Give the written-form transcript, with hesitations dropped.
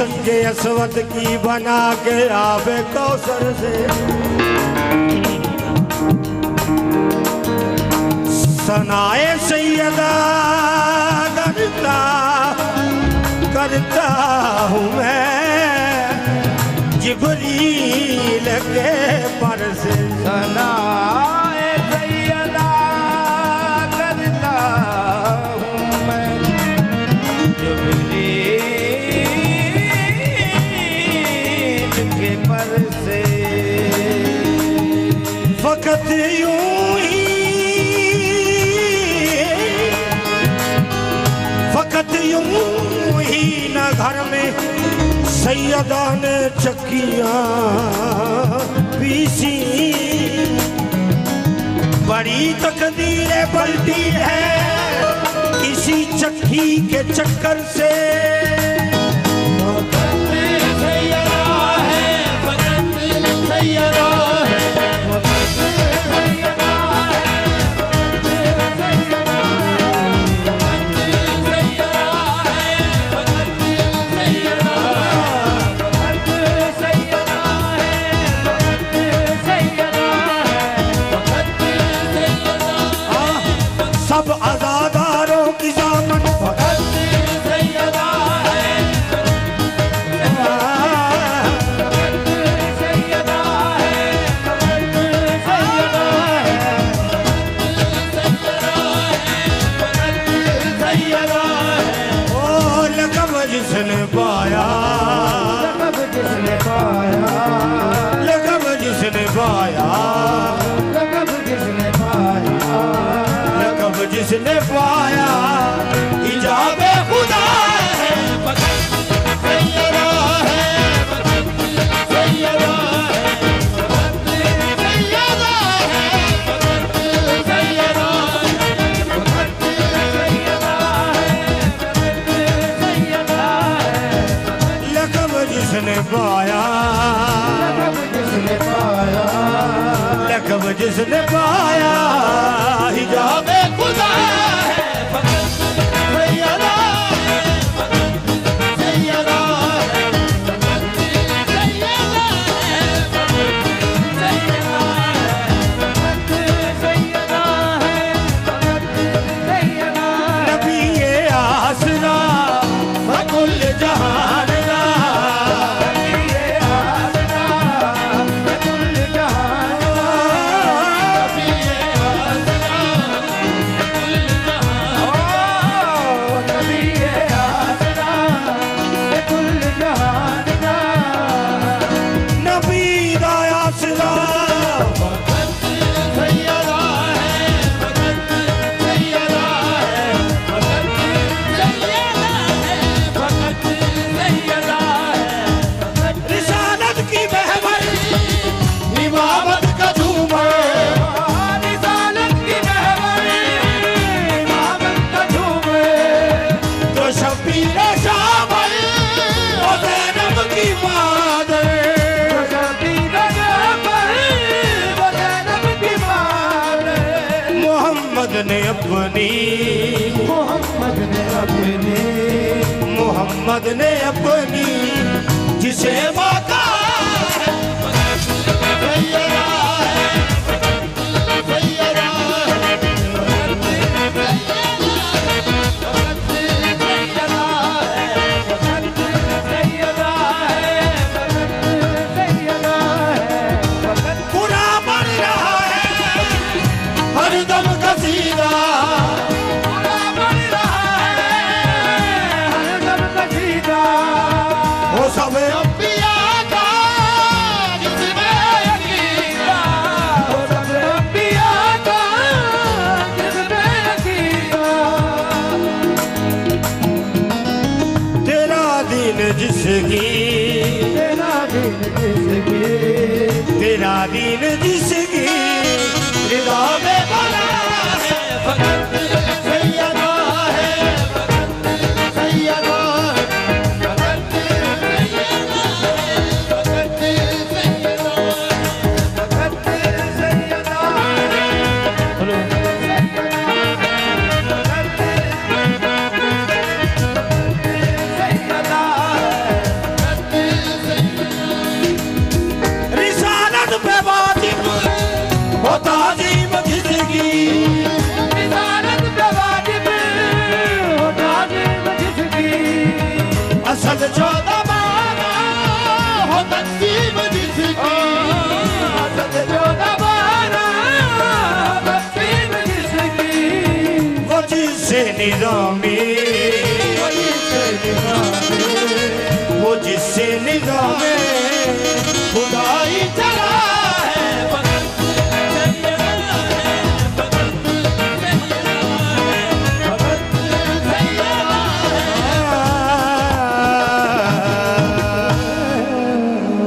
संजय असवद की बना के आवे कौसर से। सनाए सैयदा करता हूँ मैं जिब्रील के पर से। सनाए सैयदा करता हूँ मैं जिब्रील के पर से। फकत यूं ही न घर में सैयदा ने चक्कियां पीसी। बड़ी तकदीरें पलटी है इसी चक्की के चक्कर से। सब आजादारों की जामन सैयदा है। सैयदा है। सैयदा है। ओ लक़ब जिसने पाया, जिसने पाया, लक़ब जिसने पाया, जिसने पाया, जिसने पाया हिजाबे खुदा है। सैयदा है। सैयदा है। सैयदा है। सैयदा है। लक़ब जिसने पाया, लक़ब जिसने पाया हिजाबे खुदा है। सैयदा है। सैयदा है। सैयदा है। सैयदा है। नबी ये आसरा कुल जहान का। मोहम्मद ने अपनी, मोहम्मद ने अपनी जिसे माता है। सैयदा है। सैयदा है। पूरा बन रहा है हर दम कसीदा। वो सब अंबिया का जिसमें अकीदा, वो सब अंबिया का जिसमें अकीदा। तेरा दिन जिसकी, तेरा दिन जिसकी, तेरा दिन जिसकी रिदा में बना है। सैयदा है। सैयदा है। हो ताजीम जिसकी निजारत पे वाजिब हो ताजीम जिसकी असल चौदह बारा हो तकसीम जिसकी असद जो दबारा हो तकसीम जिसकी वो जिससे निजामी